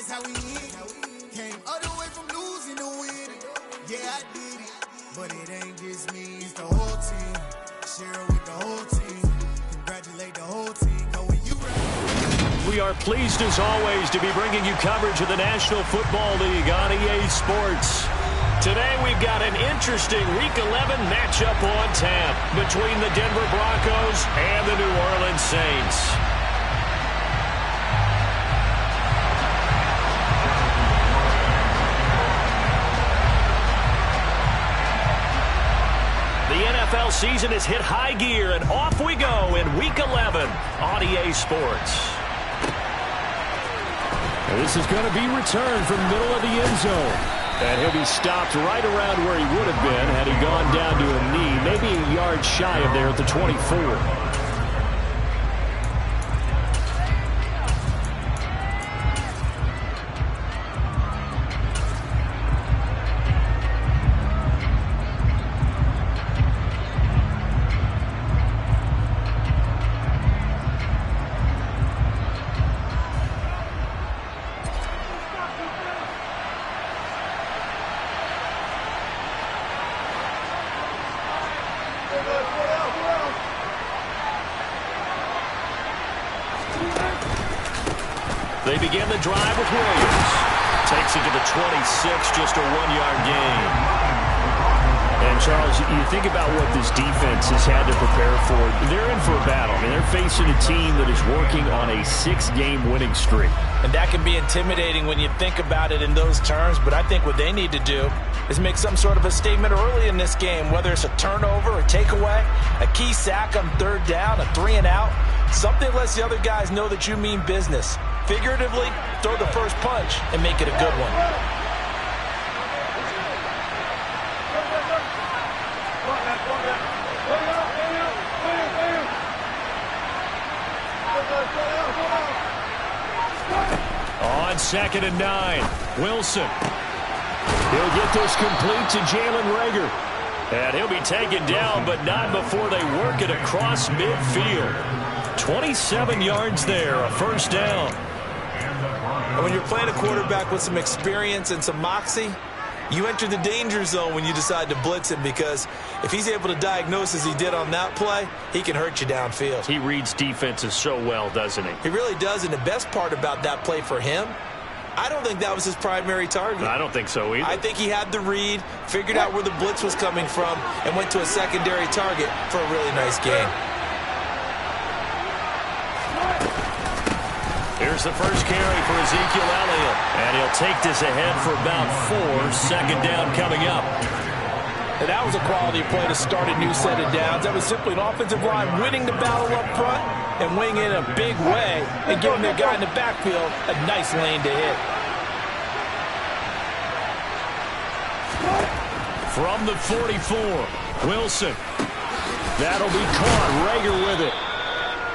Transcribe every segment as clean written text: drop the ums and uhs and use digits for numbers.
that's how we end. Came all the way from losing to winning. Yeah, I did it. But it ain't just me, it's the whole team. Share it with the whole team. Congratulate the whole team. Go when you ready. We are pleased as always to be bringing you coverage of the National Football League on EA Sports. Today we've got an interesting Week 11 matchup on tap between the Denver Broncos and the New Orleans Saints. The NFL season has hit high gear, and off we go in Week 11 on EA Sports. And this is going to be returned from the middle of the end zone. And he'll be stopped right around where he would have been had he gone down to a knee, maybe a yard shy of there at the 24. They begin the drive with Williams. Takes it to the 26, just a 1-yard gain. And, Charles, you think about what this defense has had to prepare for. They're in for a battle. I mean, they're facing a team that is working on a 6-game winning streak. And that can be intimidating when you think about it in those terms, but I think what they need to do is make some sort of a statement early in this game, whether it's a turnover, a takeaway, a key sack on third down, a 3-and-out, something that lets the other guys know that you mean business. Figuratively, throw the first punch and make it a good one. On 2nd and 9, Wilson. He'll get this complete to Jalen Reagor. And he'll be taken down, but not before they work it across midfield. 27 yards there, a first down. And when you're playing a quarterback with some experience and some moxie, you enter the danger zone when you decide to blitz him, because if he's able to diagnose as he did on that play, he can hurt you downfield. He reads defenses so well, doesn't he? He really does, and the best part about that play for him, I don't think that was his primary target. I don't think so either. I think he had the read, figured out where the blitz was coming from, and went to a secondary target for a really nice game. Here's the first carry for Ezekiel Elliott. And he'll take this ahead for about 4. Second down coming up. And that was a quality play to start a new set of downs. That was simply an offensive line winning the battle up front and winning it in a big way and giving their guy in the backfield a nice lane to hit. From the 44, Wilson. That'll be caught. Reagor with it.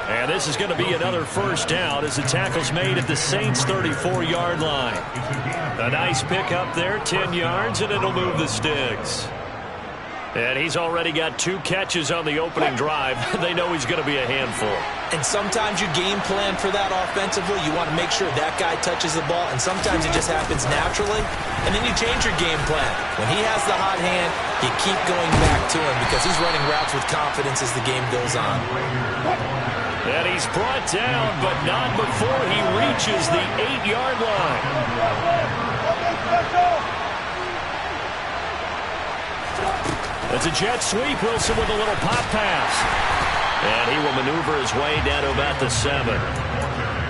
And this is going to be another first down as the tackle's made at the Saints' 34-yard line. A nice pick up there, 10 yards, and it'll move the sticks. And he's already got 2 catches on the opening drive. They know he's going to be a handful. And sometimes you game plan for that offensively. You want to make sure that guy touches the ball, and sometimes it just happens naturally. And then you change your game plan. When he has the hot hand, you keep going back to him because he's running routes with confidence as the game goes on. And he's brought down, but not before he reaches the 8-yard line. It's a jet sweep. Wilson with a little pop pass. And he will maneuver his way down to about the 7.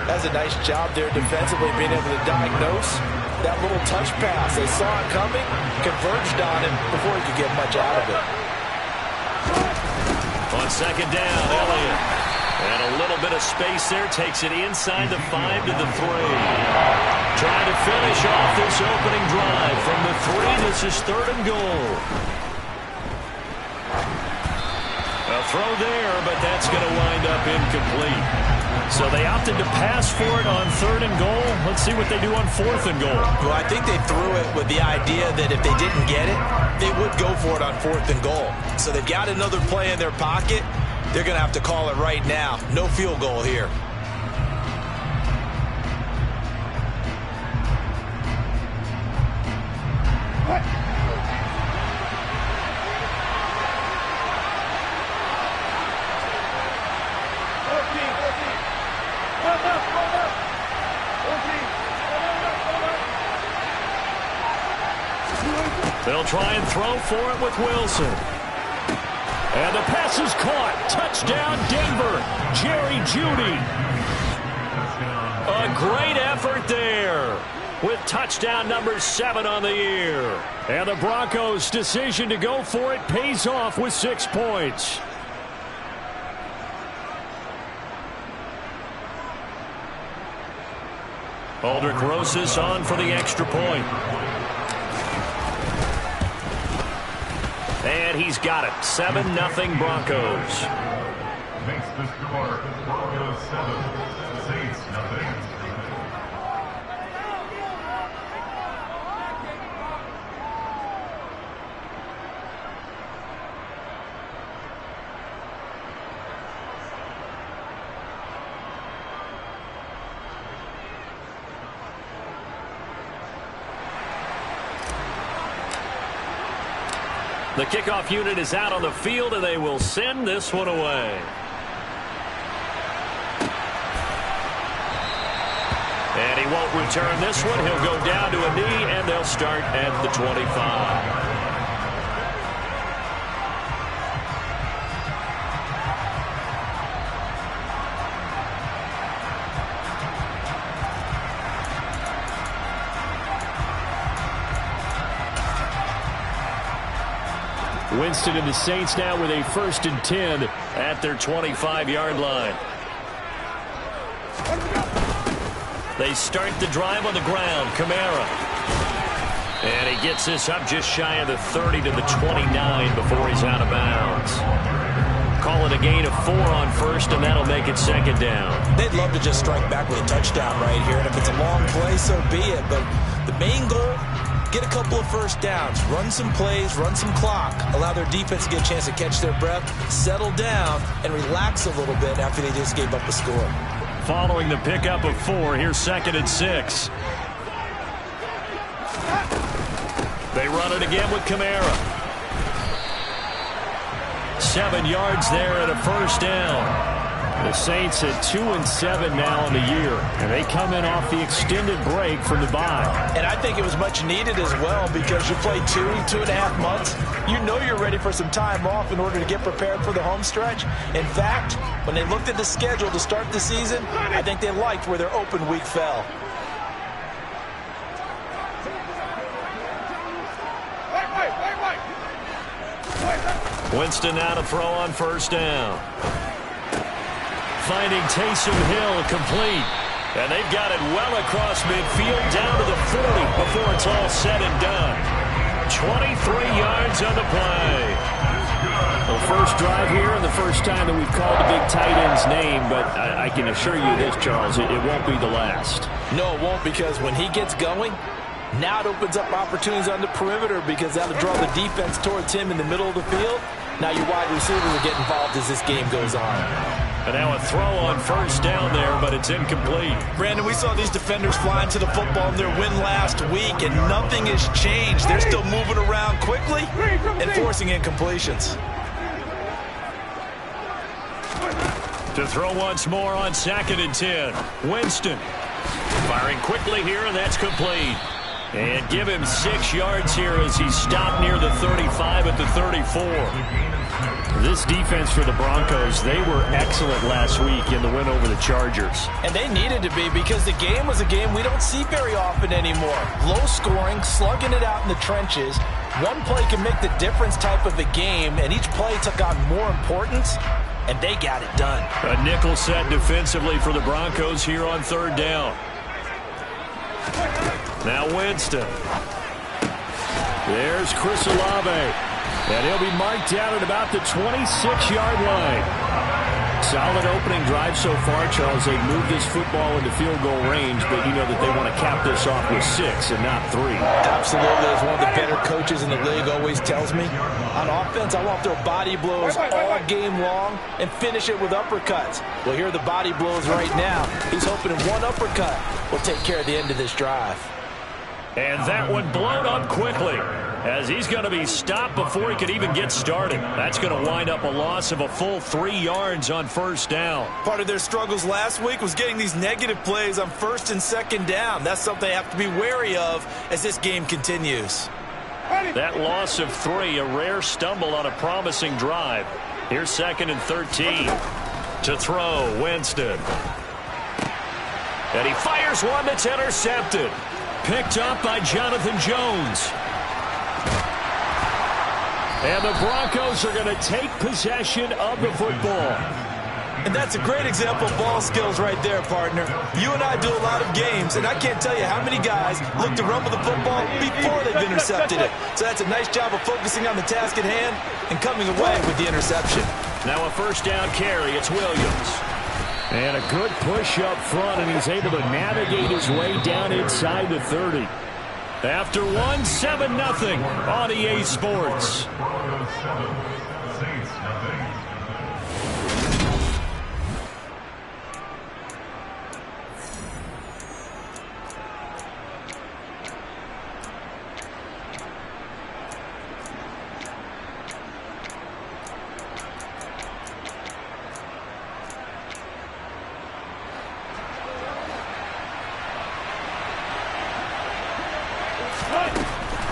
That's a nice job there defensively, being able to diagnose that little touch pass. They saw it coming, converged on him before he could get much out of it. On second down, Elliott. And a little bit of space there. Takes it inside the 5 to the 3. Trying to finish off this opening drive from the 3. This is 3rd and goal. A throw there, but that's going to wind up incomplete. So they opted to pass for it on 3rd and goal. Let's see what they do on 4th and goal. Well, I think they threw it with the idea that if they didn't get it, they would go for it on 4th and goal. So they've got another play in their pocket. They're going to have to call it right now. No field goal here. They'll try and throw for it with Wilson. And the pass is caught. Touchdown, Denver. Jerry Jeudy. A great effort there with touchdown number 7 on the year. And the Broncos' decision to go for it pays off with 6 points. Aldrick Rosas on for the extra point. And he's got it. 7-0 Broncos. Makes the score Broncos 7, Saints 0. The kickoff unit is out on the field, and they will send this one away. And he won't return this one. He'll go down to a knee, and they'll start at the 25. Winston and the Saints now with a 1st and 10 at their 25-yard line. They start the drive on the ground. Kamara. And he gets this up just shy of the 30 to the 29 before he's out of bounds. Call it a gain of 4 on 1st, and that'll make it 2nd down. They'd love to just strike back with a touchdown right here, and if it's a long play, so be it. But the main goal, get a couple of 1st downs, run some plays, run some clock, allow their defense to get a chance to catch their breath, settle down, and relax a little bit after they just gave up a score. Following the pickup of 4, here's 2nd and 6. They run it again with Kamara. 7 yards there and a 1st down. The Saints at 2-7 now in the year, and they come in off the extended break from the bye. And I think it was much needed as well, because you play 2.5 months. You know you're ready for some time off in order to get prepared for the home stretch. In fact, when they looked at the schedule to start the season, I think they liked where their open week fell. Winston now to throw on 1st down. Finding Taysom Hill complete. And they've got it well across midfield down to the 40 before it's all said and done. 23 yards on the play. Well, first drive here and the first time that we've called the big tight end's name, but I can assure you this, Charles, it won't be the last. No, it won't, because when he gets going, now it opens up opportunities on the perimeter, because that'll draw the defense towards him in the middle of the field. Now your wide receivers will get involved as this game goes on. And now a throw on 1st down there, but it's incomplete. Brandon, we saw these defenders flying to the football in their win last week, and nothing has changed. They're still moving around quickly and forcing incompletions. To throw once more on 2nd and 10. Winston firing quickly here, and that's complete. And give him 6 yards here as he stopped near the 35 at the 34. This defense for the Broncos, they were excellent last week in the win over the Chargers. And they needed to be, because the game was a game we don't see very often anymore. Low scoring, slugging it out in the trenches. One play can make the difference type of a game, and each play took on more importance, and they got it done. A nickel set defensively for the Broncos here on 3rd down. Now Winston. There's Chris Olave. And he'll be marked down at about the 26-yard line. Solid opening drive so far, Charles. They've moved this football into field goal range, but you know that they want to cap this off with 6 and not 3. Absolutely. As one of the better coaches in the league always tells me, on offense, I want their body blows all game long and finish it with uppercuts. Well, here are the body blows right now. He's hoping one uppercut will take care of the end of this drive. And that one blown up quickly, as he's going to be stopped before he could even get started. That's going to wind up a loss of a full 3 yards on 1st down. Part of their struggles last week was getting these negative plays on 1st and 2nd down. That's something they have to be wary of as this game continues. That loss of 3, a rare stumble on a promising drive. Here's 2nd and 13. To throw, Winston. And he fires one that's intercepted. Picked up by Jonathan Jones. And the Broncos are going to take possession of the football. And that's a great example of ball skills right there, partner. You and I do a lot of games, and I can't tell you how many guys look to run with the football before they've intercepted it. So that's a nice job of focusing on the task at hand and coming away with the interception. Now a first down carry. It's Williams. And a good push up front, and he's able to navigate his way down inside the 30. After 1, 7-0 on EA Sports. Broncos 7, Saints nothing.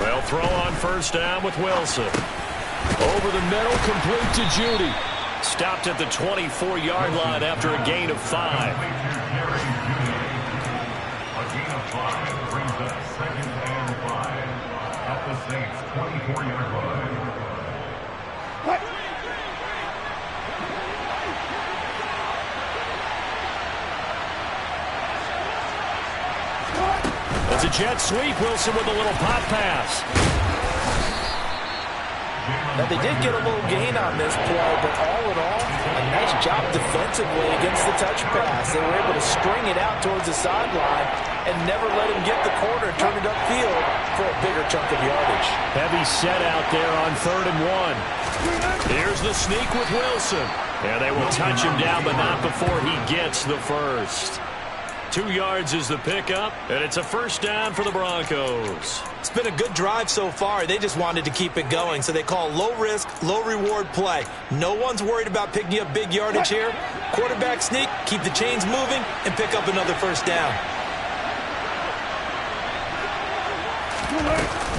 Well, throw on first down with Wilson. Over the middle, complete to Judy. Stopped at the 24-yard line after a gain of 5. A gain of 5 brings up 2nd and 5 at the Saints 24-yard line. It's a jet sweep. Wilson with a little pop pass. Now, they did get a little gain on this play, but all in all, a nice job defensively against the touch pass. They were able to string it out towards the sideline and never let him get the corner and turn it upfield for a bigger chunk of yardage. Heavy set out there on 3rd and 1. Here's the sneak with Wilson. And they will touch him down, but not before he gets the first. 2 yards is the pickup, and it's a first down for the Broncos. It's been a good drive so far. They just wanted to keep it going, so they call low-risk, low-reward play. No one's worried about picking up big yardage here. Quarterback sneak, keep the chains moving, and pick up another first down.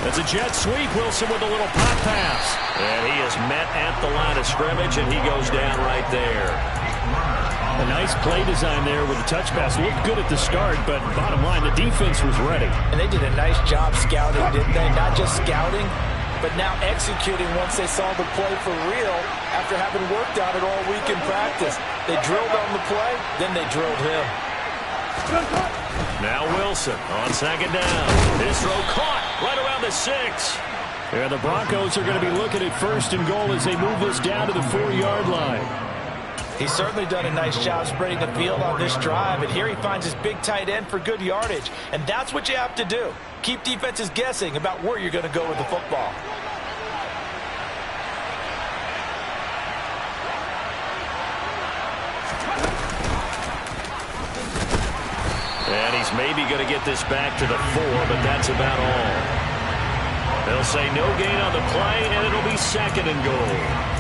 That's a jet sweep. Wilson with a little pop pass. And he is met at the line of scrimmage, and he goes down right there. A nice play design there with the touch pass. Looked good at the start, but bottom line, the defense was ready. And they did a nice job scouting, didn't they? Not just scouting, but now executing once they saw the play for real after having worked on it all week in practice. They drilled on the play, then they drilled him. Now Wilson on 2nd down. His throw caught right around the 6. Yeah, the Broncos are going to be looking at 1st and goal as they move this down to the 4-yard line. He's certainly done a nice job spreading the field on this drive, and here he finds his big tight end for good yardage. And that's what you have to do. Keep defenses guessing about where you're going to go with the football. And he's maybe going to get this back to the 4, but that's about all. They'll say no gain on the play, and it'll be 2nd and goal.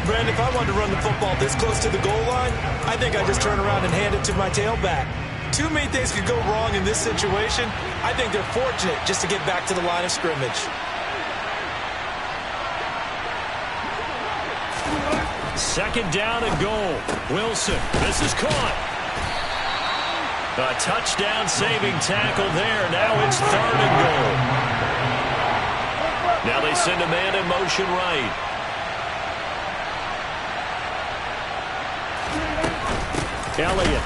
Brandon, if I wanted to run the football this close to the goal line, I think I'd just turn around and hand it to my tailback. Too many things could go wrong in this situation. I think they're fortunate just to get back to the line of scrimmage. 2nd down and goal. Wilson, this is caught. A touchdown-saving tackle there. Now it's 3rd and goal. Now they send a man in motion right. Elliott.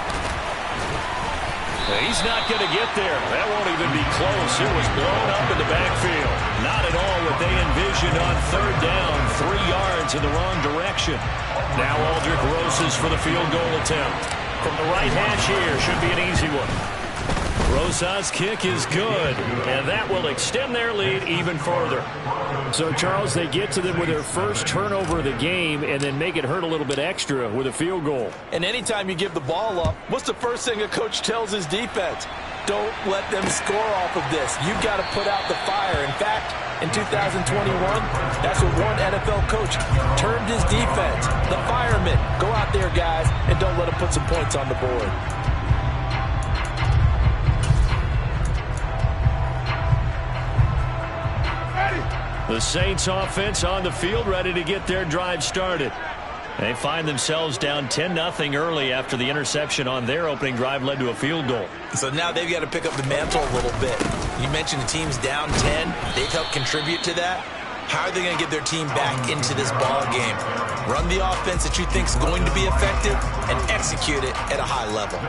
He's not going to get there. That won't even be close. It was blown up in the backfield. Not at all what they envisioned on 3rd down. 3 yards in the wrong direction. Now Aldrick Rosas for the field goal attempt. From the right hash here, should be an easy one. Rosas' kick is good, and that will extend their lead even further. So, Charles, they get to them with their first turnover of the game and then make it hurt a little bit extra with a field goal. And anytime you give the ball up, what's the first thing a coach tells his defense? Don't let them score off of this. You've got to put out the fire. In fact, in 2021, that's what one NFL coach termed his defense. The firemen. Go out there, guys, and don't let them put some points on the board. Ready. The Saints offense on the field, ready to get their drive started. They find themselves down 10-0 early after the interception on their opening drive led to a field goal. So now they've got to pick up the mantle a little bit. You mentioned the team's down 10. They've helped contribute to that. How are they going to get their team back into this ball game? Run the offense that you think is going to be effective and execute it at a high level.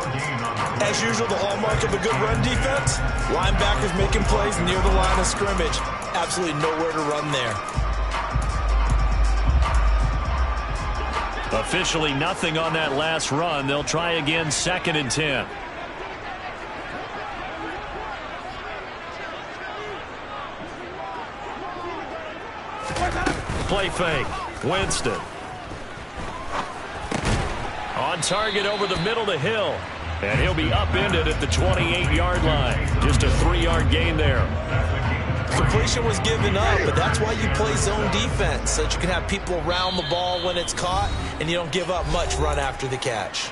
As usual, the hallmark of a good run defense, linebackers making plays near the line of scrimmage. Absolutely nowhere to run there. Officially nothing on that last run. They'll try again, 2nd and 10. Play fake. Winston. On target over the middle to Hill. And he'll be upended at the 28-yard line. Just a 3-yard gain there. Completion was given up, but that's why you play zone defense, so that you can have people around the ball when it's caught, and you don't give up much run after the catch.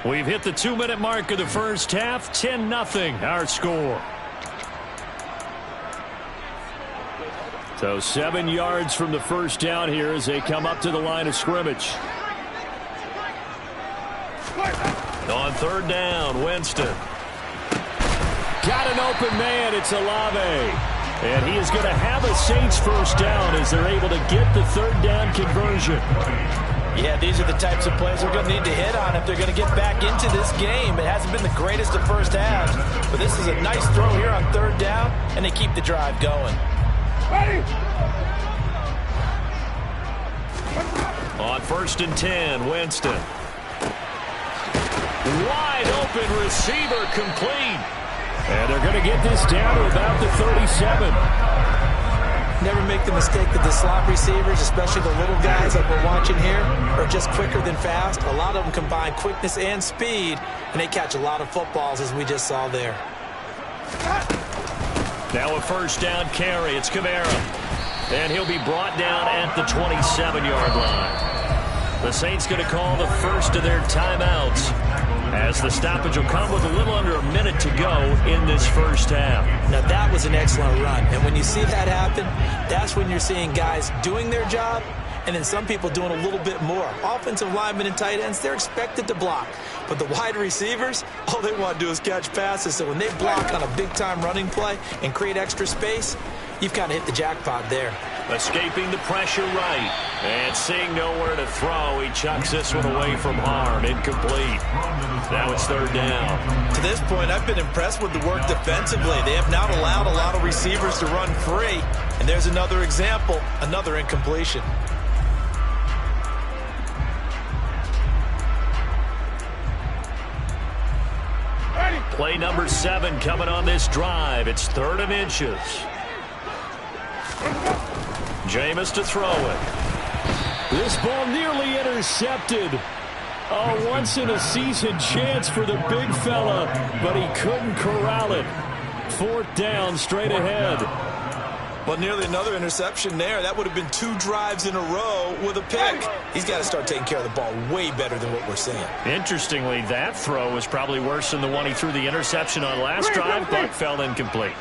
We've hit the 2-minute mark of the first half. 10-0 our score. So 7 yards from the first down here as they come up to the line of scrimmage. On 3rd down, Winston. Got an open man. It's Olave. And he is going to have a Saints first down as they're able to get the 3rd down conversion. Yeah, these are the types of plays they're going to need to hit on if they're going to get back into this game. It hasn't been the greatest of first halves, but this is a nice throw here on 3rd down, and they keep the drive going. On 1st and 10, Winston. Wide open receiver complete. And they're going to get this down to about the 37. Never make the mistake that the slot receivers, especially the little guys like we're watching here, are just quicker than fast. A lot of them combine quickness and speed, and they catch a lot of footballs, as we just saw there. Now a first down carry. It's Kamara. And he'll be brought down at the 27-yard line. The Saints going to call the first of their timeouts, as the stoppage will come with a little under a minute to go in this first half. Now that was an excellent run, and when you see that happen, that's when you're seeing guys doing their job, and then some people doing a little bit more. Offensive linemen and tight ends, they're expected to block, but the wide receivers, all they want to do is catch passes. So when they block on a big-time running play and create extra space, you've kind of hit the jackpot there. Escaping the pressure right. And seeing nowhere to throw, he chucks this one away from harm. Incomplete. Now it's 3rd down. To this point, I've been impressed with the work defensively. They have not allowed a lot of receivers to run free. And there's another example, another incompletion. Play number 7 coming on this drive. It's 3rd and inches. Jameis to throw it. This ball nearly intercepted. A once-in-a-season chance for the big fella, but he couldn't corral it. 4th down, straight ahead. Well, nearly another interception there. That would have been 2 drives in a row with a pick. He's got to start taking care of the ball way better than what we're seeing. Interestingly, that throw was probably worse than the one he threw the interception on last drive, but fell incomplete.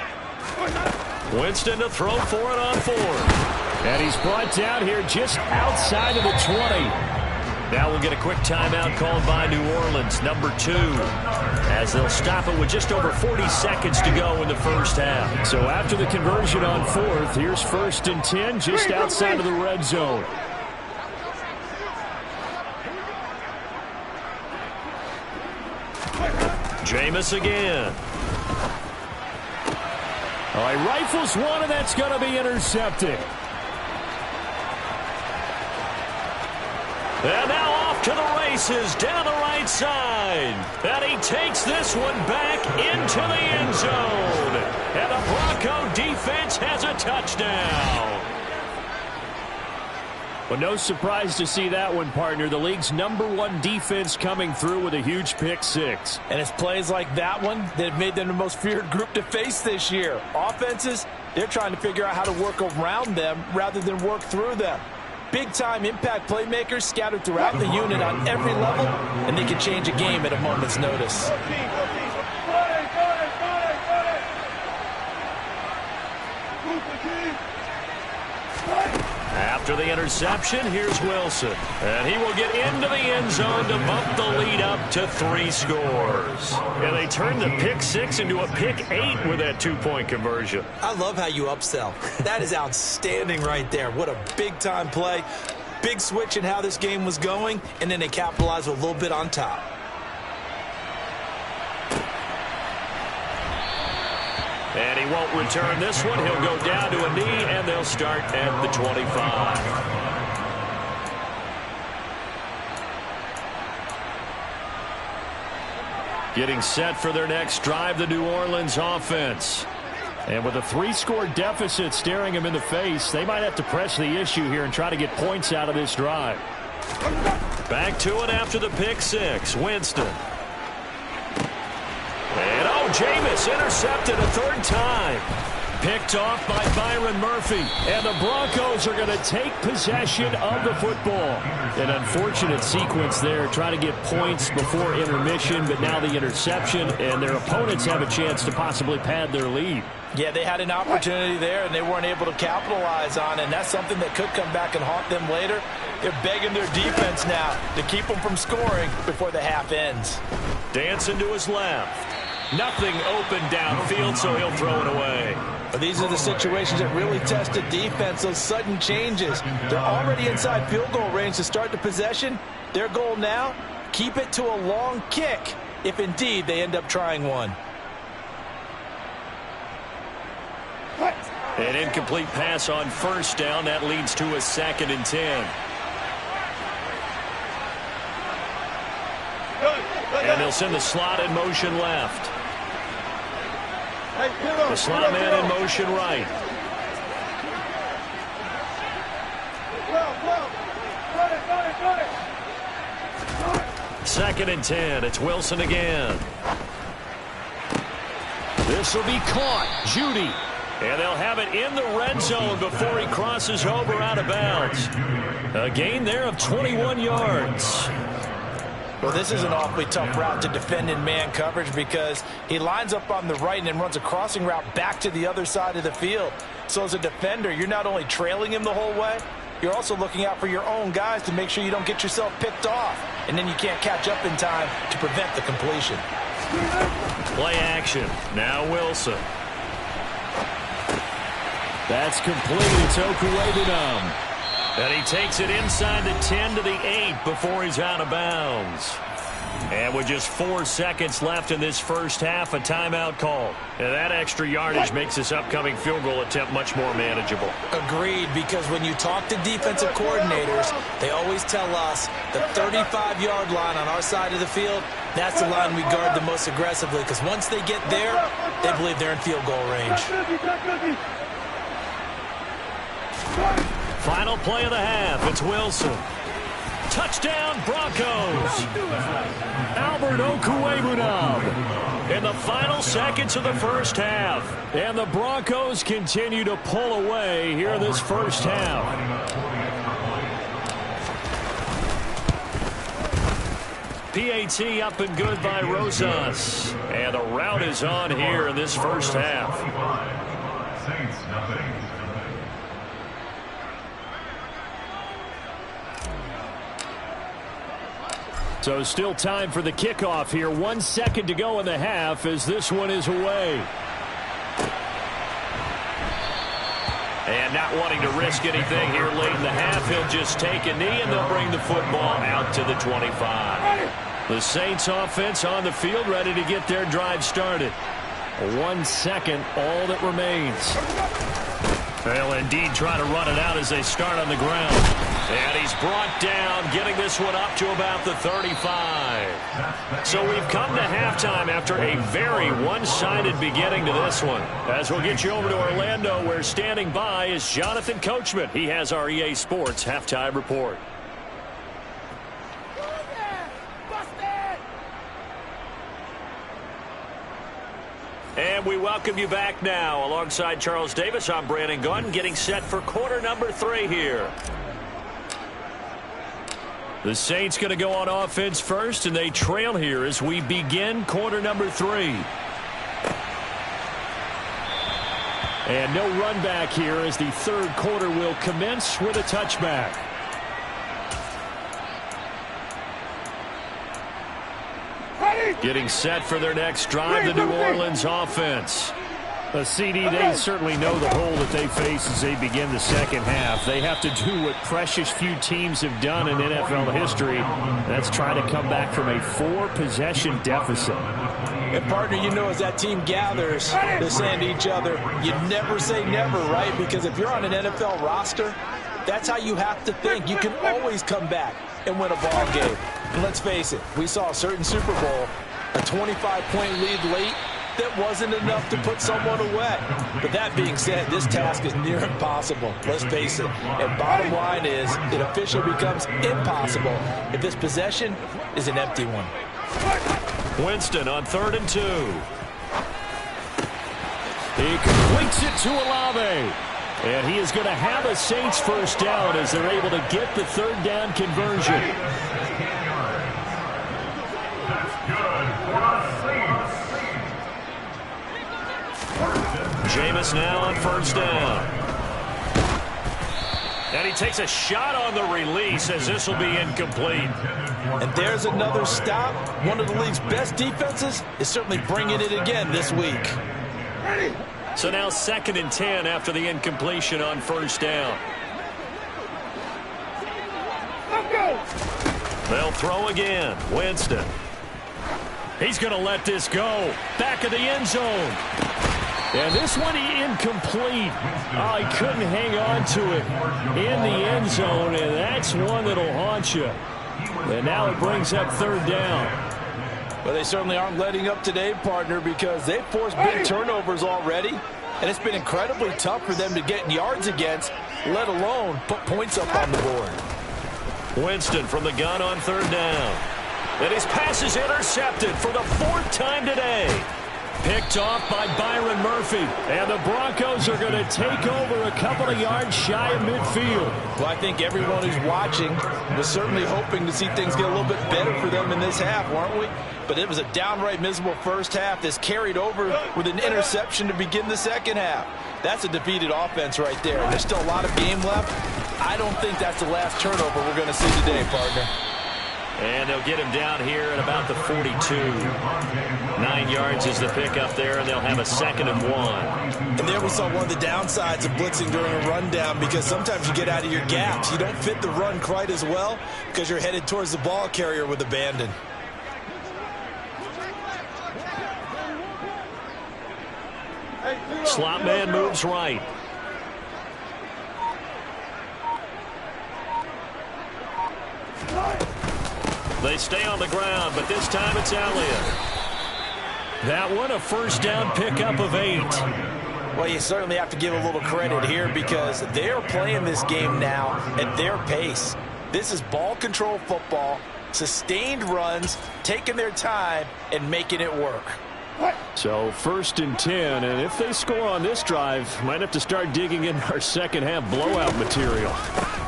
Winston to throw for it on 4th. And he's brought down here just outside of the 20. Now we'll get a quick timeout called by New Orleans, number 2, as they'll stop it with just over 40 seconds to go in the first half. So after the conversion on 4th, here's 1st and 10 just outside of the red zone. Jameis again. All right, rifles one, and that's going to be intercepted. And now off to the races down the right side. And he takes this one back into the end zone. And the Bronco defense has a touchdown. Well, no surprise to see that one, partner. The league's #1 defense coming through with a huge pick 6. And it's plays like that one that have made them the most feared group to face this year. Offenses, they're trying to figure out how to work around them rather than work through them. Big-time impact playmakers scattered throughout the unit on every level, and they can change a game at a moment's notice. After the interception, here's Wilson. And he will get into the end zone to bump the lead up to 3 scores. And they turned the pick 6 into a pick 8 with that 2-point conversion. I love how you upsell. That is outstanding right there. What a big-time play. Big switch in how this game was going, and then they capitalized a little bit on top. And he won't return this one. He'll go down to a knee, and they'll start at the 25. Getting set for their next drive, the New Orleans offense. And with a 3-score deficit staring them in the face, they might have to press the issue here and try to get points out of this drive. Back to it after the pick 6. Winston. And Jameis intercepted a 3rd time. Picked off by Byron Murphy. And the Broncos are going to take possession of the football. An unfortunate sequence there, trying to get points before intermission, but now the interception, and their opponents have a chance to possibly pad their lead. Yeah, they had an opportunity there, and they weren't able to capitalize on it, and that's something that could come back and haunt them later. They're begging their defense now to keep them from scoring before the half ends. Dancing to his left. Nothing open downfield, so he'll throw it away. But these are the situations that really test the defense, those sudden changes. They're already inside field goal range to start the possession. Their goal now, keep it to a long kick, if indeed they end up trying one. An incomplete pass on 1st down. That leads to a 2nd and 10. And they'll send the slot in motion left. The slot man in motion right. Second and 10. It's Wilson again. This will be caught. Judy. And they'll have it in the red zone before he crosses over out of bounds. A gain there of 21 yards. Well, this is an awfully tough route to defend in man coverage because he lines up on the right and then runs a crossing route back to the other side of the field. So as a defender, you're not only trailing him the whole way, you're also looking out for your own guys to make sure you don't get yourself picked off. And then you can't catch up in time to prevent the completion. Play action. Now Wilson. That's complete. It's Okuwebunam. And he takes it inside the 10 to the 8 before he's out of bounds. And with just 4 seconds left in this first half, a timeout call. And that extra yardage makes this upcoming field goal attempt much more manageable. Agreed, because when you talk to defensive coordinators, they always tell us the 35-yard line on our side of the field, that's the line we guard the most aggressively, because once they get there, they believe they're in field goal range. Final play of the half. It's Wilson. Touchdown, Broncos. Albert Okuwebunam in the final seconds of the first half. And the Broncos continue to pull away here in this first half. PAT up and good by Rosas. And the route is on here in this first half. Saints nothing. So still time for the kickoff here. 1 second to go in the half as this one is away. And not wanting to risk anything here late in the half, he'll just take a knee and they'll bring the football out to the 25. The Saints offense on the field ready to get their drive started. 1 second, all that remains. They'll indeed try to run it out as they start on the ground. And he's brought down, getting this one up to about the 35. So we've come to halftime after a very one-sided beginning to this one. As we'll get you over to Orlando, where standing by is Jonathan Coachman. He has our EA Sports Halftime Report. And we welcome you back now. Alongside Charles Davis, I'm Brandon Gunn, getting set for quarter number 3 here. The Saints going to go on offense first, and they trail here as we begin quarter number 3. And no run back here as the third quarter will commence with a touchback. Getting set for their next drive, the New Orleans offense. CD, they certainly know the hole that they face as they begin the second half. They have to do what precious few teams have done in NFL history. That's try to come back from a 4-possession deficit. And, partner, you know, as that team gathers, they're saying to each other, you never say never, right? Because if you're on an NFL roster, that's how you have to think. You can always come back and win a ball game. And let's face it, we saw a certain Super Bowl, a 25-point lead late, that wasn't enough to put someone away. But that being said, this task is near impossible. Let's face it. And bottom line is, it officially becomes impossible if this possession is an empty one. Winston on 3rd and 2. He completes it to Olave. And he is going to have a Saints first down as they're able to get the third down conversion. That's good for the Saints. Jameis now on 1st down. And he takes a shot on the release as this will be incomplete. And there's another stop. One of the league's best defenses is certainly bringing it again this week. So now 2nd and 10 after the incompletion on 1st down. They'll throw again. Winston. He's going to let this go. Back of the end zone. And this one incomplete. Oh, he couldn't hang on to it in the end zone, and that's one that'll haunt you. And now it brings up 3rd down. Well, they certainly aren't letting up today, partner, because they've forced big turnovers already, and it's been incredibly tough for them to get yards against, let alone put points up on the board. Winston from the gun on 3rd down. And his pass is intercepted for the 4th time today. Picked off by Byron Murphy. And the Broncos are going to take over a couple of yards shy of midfield. Well, I think everyone who's watching was certainly hoping to see things get a little bit better for them in this half, weren't we? But it was a downright miserable first half that's carried over with an interception to begin the second half. That's a defeated offense right there. And there's still a lot of game left. I don't think that's the last turnover we're going to see today, partner. And they'll get him down here at about the 42. 9 yards is the pickup there, and they'll have a 2nd and 1. And there we saw one of the downsides of blitzing during a rundown, because sometimes you get out of your gaps. You don't fit the run quite as well because you're headed towards the ball carrier with abandon. Slot man moves right. They stay on the ground, but this time it's Elliott. That one a 1st down pickup of 8. Well, you certainly have to give a little credit here because they're playing this game now at their pace. This is ball control football, sustained runs, taking their time and making it work. So 1st and 10, and if they score on this drive, might have to start digging in our second half blowout material.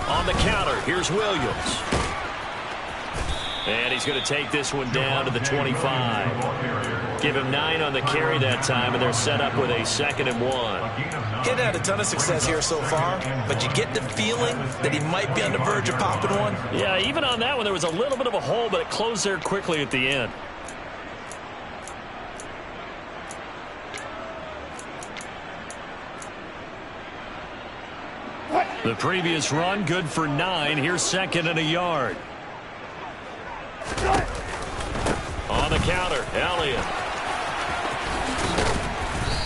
On the counter, here's Williams. And he's going to take this one down to the 25. Give him 9 on the carry that time, and they're set up with a 2nd and 1. He hadn't had a ton of success here so far, but you get the feeling that he might be on the verge of popping one. Yeah, even on that one, there was a little bit of a hole, but it closed there quickly at the end. The previous run, good for 9. Here's 2nd and a yard. On the counter, Elliott.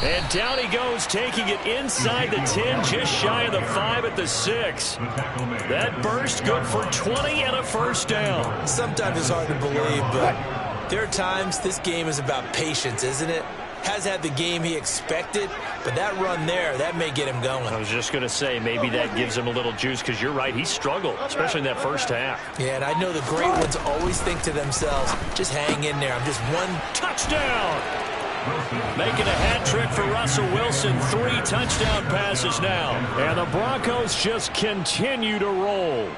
And down he goes, taking it inside the 10, just shy of the 5 at the 6. That burst good for 20 and a 1st down. Sometimes it's hard to believe, but there are times this game is about patience, isn't it? Has had the game he expected, but that run there, that may get him going. I was just going to say, maybe that gives him a little juice, because you're right, he struggled, especially in that first half. Yeah, and I know the great ones always think to themselves, just hang in there. I'm just one touchdown. Making a hat trick for Russell Wilson. 3 touchdown passes now. And the Broncos just continue to roll.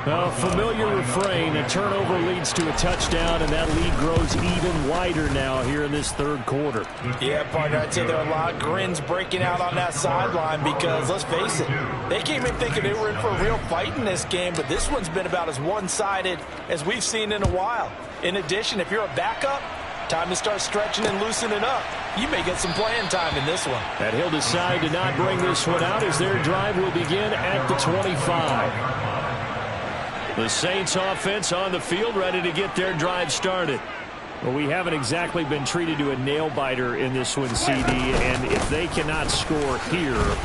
Well, familiar refrain. A turnover leads to a touchdown, and that lead grows even wider now here in this third quarter. Yeah, partner, I'd say there are a lot of grins breaking out on that sideline because, let's face it, they came in thinking they were in for a real fight in this game, but this one's been about as one-sided as we've seen in a while. In addition, if you're a backup, time to start stretching and loosening up. You may get some playing time in this one. And he'll decide to not bring this one out as their drive will begin at the 25. The Saints offense on the field ready to get their drive started. Well, we haven't exactly been treated to a nail-biter in this one, CD, and if they cannot score here,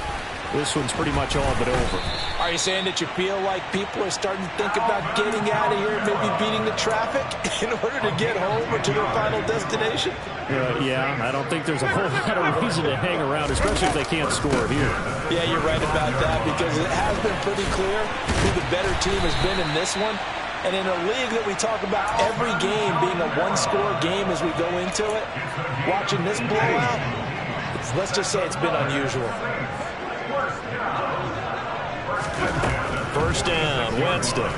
this one's pretty much all but over. Are you saying that you feel like people are starting to think about getting out of here, maybe beating the traffic in order to get home or to their final destination? Yeah, I don't think there's a whole lot of reason to hang around, especially if they can't score here. Yeah, you're right about that because it has been pretty clear who the better team has been in this one. And in a league that we talk about every game being a one-score game as we go into it, watching this blowout, let's just say it's been unusual. First down, Winston.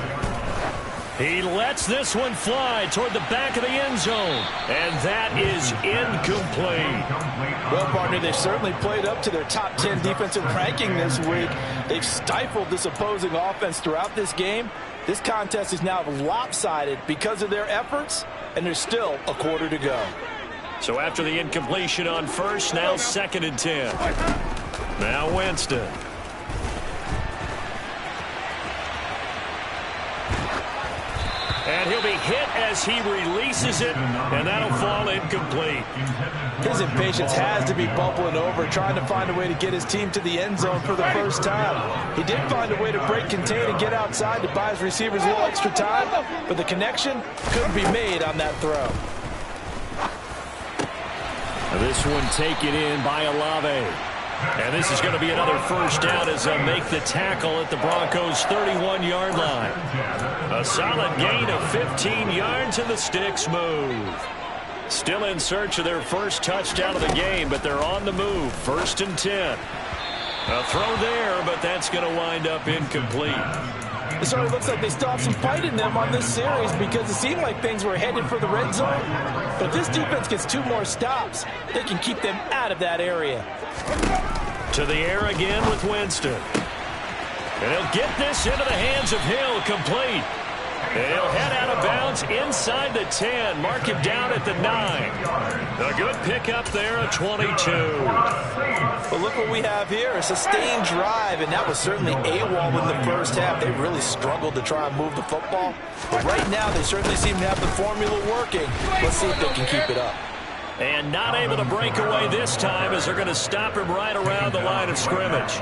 He lets this one fly toward the back of the end zone. And that is incomplete. Well, partner, they've certainly played up to their top 10 defensive ranking this week. They've stifled this opposing offense throughout this game. This contest is now lopsided because of their efforts, and there's still a quarter to go. So after the incompletion on first, now 2nd and 10. Now Winston. And he'll be hit as he releases it, and that'll fall incomplete. His impatience has to be bubbling over, trying to find a way to get his team to the end zone for the first time. He did find a way to break contain and get outside to buy his receivers a little extra time, but the connection couldn't be made on that throw. This one taken in by Olave. And this is going to be another first down as they'll make the tackle at the Broncos' 31-yard line. A solid gain of 15 yards and the sticks move. Still in search of their first touchdown of the game, but they're on the move. 1st and 10. A throw there, but that's going to wind up incomplete. It certainly looks like they still have some fight in them on this series because it seemed like things were headed for the red zone. But if this defense gets 2 more stops, they can keep them out of that area. To the air again with Winston. And he'll get this into the hands of Hill, complete. And he'll head out of bounds inside the 10. Mark him down at the 9. A good pickup there, a 22. But look what we have here, a sustained drive, and that was certainly AWOL in the first half. They really struggled to try and move the football. But right now, they certainly seem to have the formula working. Let's see if they can keep it up. And not able to break away this time as they're going to stop him right around the line of scrimmage.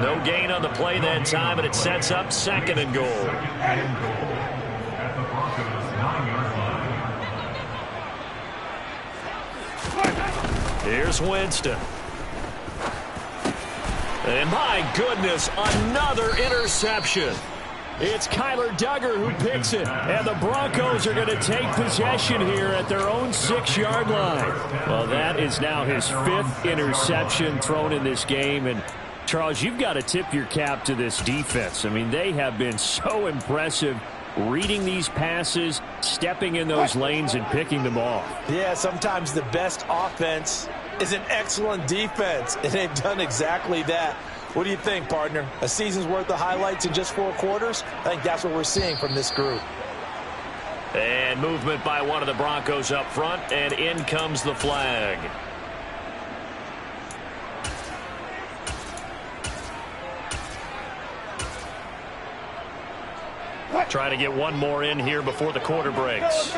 No gain on the play that time, and it sets up 2nd and goal. Here's Winston. And my goodness, another interception. It's Kyler Duggar who picks it, and the Broncos are going to take possession here at their own 6-yard line. Well, that is now his 5th interception thrown in this game, and Charles, you've got to tip your cap to this defense. I mean, they have been so impressive reading these passes, stepping in those lanes, and picking them off. Yeah, sometimes the best offense is an excellent defense, and they've done exactly that. What do you think, partner? A season's worth of highlights in just 4 quarters? I think that's what we're seeing from this group. And movement by one of the Broncos up front, and in comes the flag. Trying to get one more in here before the quarter breaks.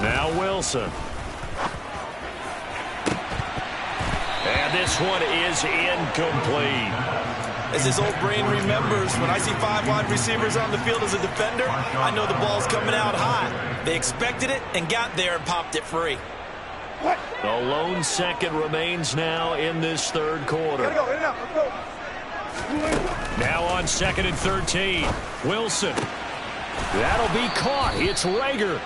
Now Wilson. And this one is incomplete. As his old brain remembers, when I see 5 wide receivers on the field as a defender, I know the ball's coming out high. They expected it and got there and popped it free. The lone second remains now in this third quarter. Now on 2nd and 13. Wilson. That'll be caught. It's Rager.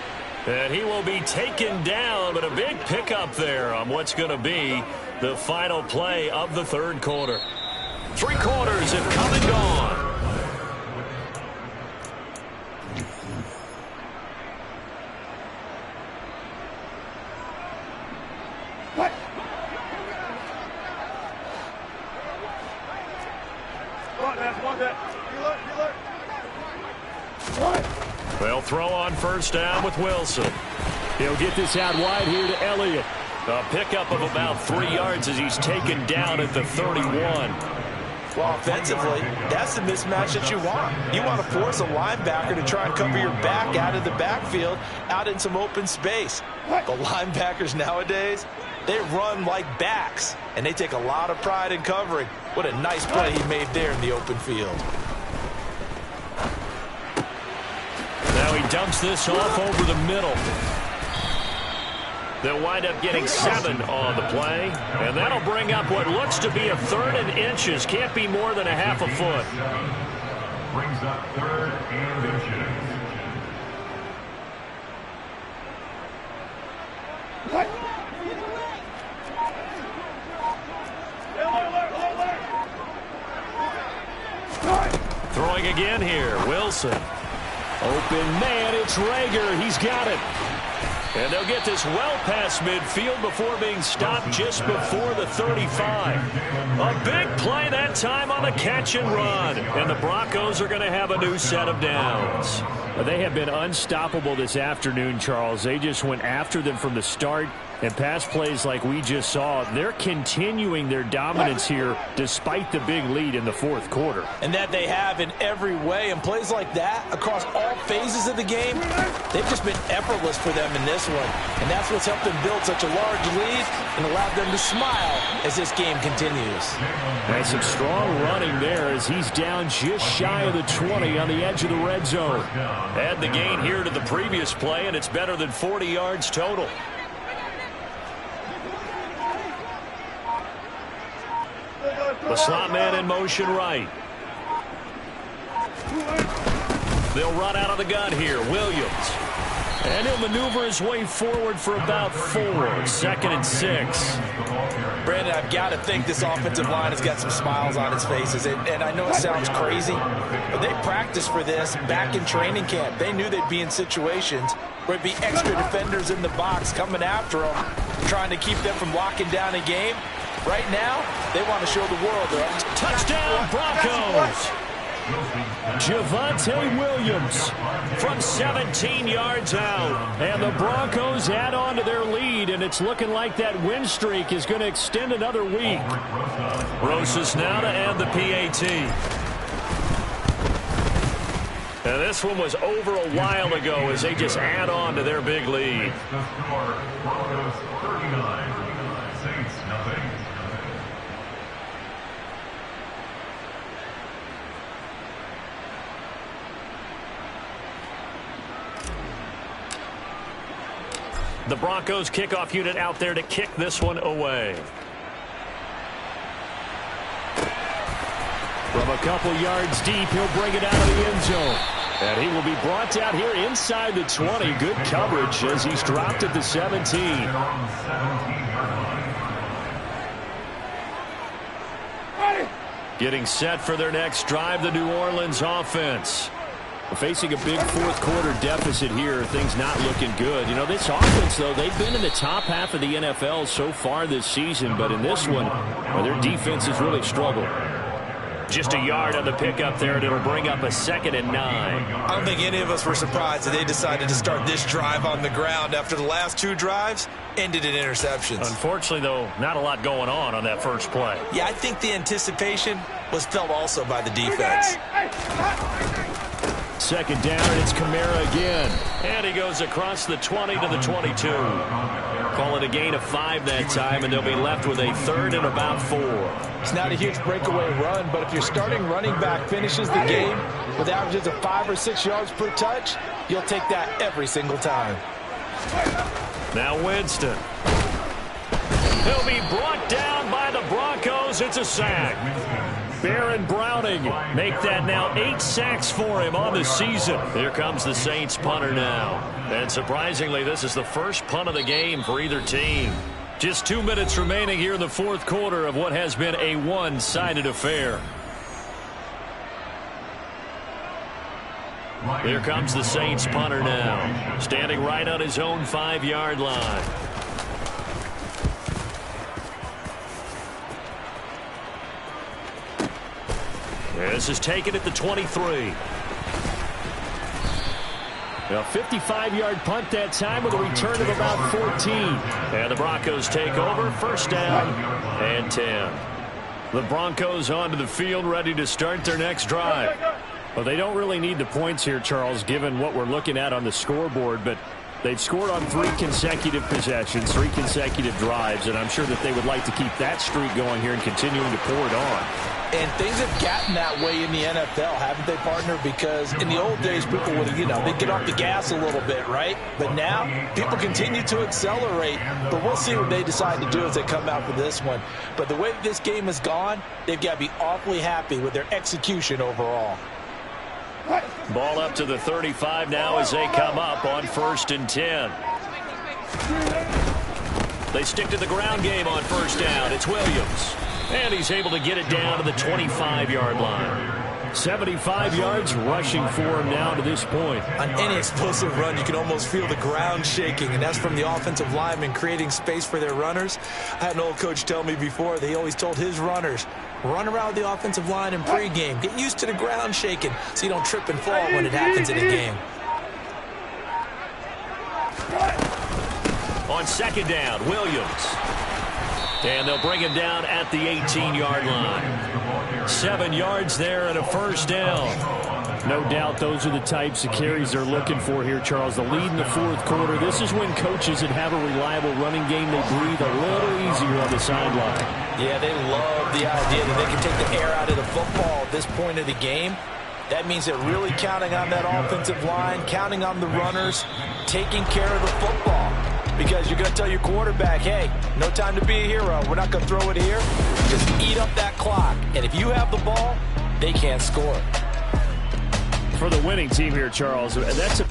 And he will be taken down, but a big pickup there on what's going to be the final play of the third quarter. 3 quarters have come and gone. They'll throw on first down with Wilson. He'll get this out wide here to Elliott. A pickup of about 3 yards as he's taken down at the 31. Well, offensively, that's the mismatch that you want. You want to force a linebacker to try and cover your back out of the backfield, out in some open space. But linebackers nowadays, they run like backs, and they take a lot of pride in covering. What a nice play he made there in the open field. Now he dumps this off over the middle. They'll wind up getting 7 on the play, and that'll bring up what looks to be a 3rd and inches. Can't be more than a half a foot. Brings up 3rd and inches. Throwing again here, Wilson. Open man, it's Reagor. He's got it. And they'll get this well past midfield before being stopped just before the 35. A big play that time on the catch and run. And the Broncos are going to have a new set of downs. They have been unstoppable this afternoon, Charles. They just went after them from the start. And pass plays like we just saw, they're continuing their dominance here despite the big lead in the fourth quarter. And that they have in every way. And plays like that across all phases of the game, they've just been effortless for them in this one. And that's what's helped them build such a large lead and allowed them to smile as this game continues. And some strong running there as he's down just shy of the 20 on the edge of the red zone. Add the gain here to the previous play, and it's better than 40 yards total. The slot man in motion right. They'll run out of the gun here. Williams. And he'll maneuver his way forward for about 4. 2nd and 6. Brandon, I've got to think this offensive line has got some smiles on its faces. And I know it sounds crazy, but they practiced for this back in training camp. They knew they'd be in situations where it'd be extra defenders in the box coming after them, trying to keep them from locking down a game. Right now, they want to show the world they're up to. Touchdown, Broncos! Javonte Williams from 17 yards out. And the Broncos add on to their lead, and it's looking like that win streak is going to extend another week. Rosas now to end the PAT. And this one was over a while ago as they just add on to their big lead. The score, Broncos 39, Saints nothing. The Broncos kickoff unit out there to kick this one away. From a couple yards deep, he'll bring it out of the end zone. And he will be brought down here inside the 20. Good coverage as he's dropped at the 17. Getting set for their next drive, the New Orleans offense. Facing a big fourth quarter deficit here, things not looking good. You know, this offense, though, they've been in the top half of the NFL so far this season, but in this one, their defense has really struggled. Just a yard on the pickup there, and it'll bring up a 2nd and 9. I don't think any of us were surprised that they decided to start this drive on the ground after the last 2 drives ended in interceptions. Unfortunately, though, not a lot going on that first play. Yeah, I think the anticipation was felt also by the defense. 2nd down, and it's Kamara again. And he goes across the 20 to the 22. Call it a gain of 5 that time, and they'll be left with a 3rd and about 4. It's not a huge breakaway run, but if your starting running back finishes the game with averages of 5 or 6 yards per touch, you'll take that every single time. Now Winston. He'll be brought down by the Broncos. It's a sack. Baron Browning make that now 8 sacks for him on the season. Here comes the Saints punter now. And surprisingly, this is the first punt of the game for either team. Just 2 minutes remaining here in the fourth quarter of what has been a one-sided affair. Here comes the Saints punter now, standing right on his own 5-yard line. This is taken at the 23. A 55-yard punt that time with a return of about 14. And the Broncos take over, first down and 10. The Broncos onto the field, ready to start their next drive. Well, they don't really need the points here, Charles, given what we're looking at on the scoreboard, but they've scored on 3 consecutive possessions, 3 consecutive drives, and I'm sure that they would like to keep that streak going here and continuing to pour it on. And things have gotten that way in the NFL, haven't they, partner? Because in the old days, people would, they'd get off the gas a little bit, right? But now, people continue to accelerate. But we'll see what they decide to do as they come out for this one. But the way that this game has gone, they've got to be awfully happy with their execution overall. Ball up to the 35 now as they come up on 1st and 10. They stick to the ground game on first down. It's Williams. And he's able to get it down to the 25-yard line. 75 yards rushing for him now to this point. On any explosive run, you can almost feel the ground shaking, and that's from the offensive linemen creating space for their runners. I had an old coach tell me before, he always told his runners, run around the offensive line in pregame. Get used to the ground shaking so you don't trip and fall when it happens in a game. On second down, Williams. And they'll bring him down at the 18-yard line. 7 yards there and a first down. No doubt those are the types of carries they're looking for here, Charles. The lead in the fourth quarter. This is when coaches that have a reliable running game, they breathe a little easier on the sideline. Yeah, they love the idea that they can take the air out of the football at this point of the game. That means they're really counting on that offensive line, counting on the runners, taking care of the football. Because you're going to tell your quarterback, hey, no time to be a hero. We're not going to throw it here. Just eat up that clock. And if you have the ball, they can't score. For the winning team here, Charles, that's a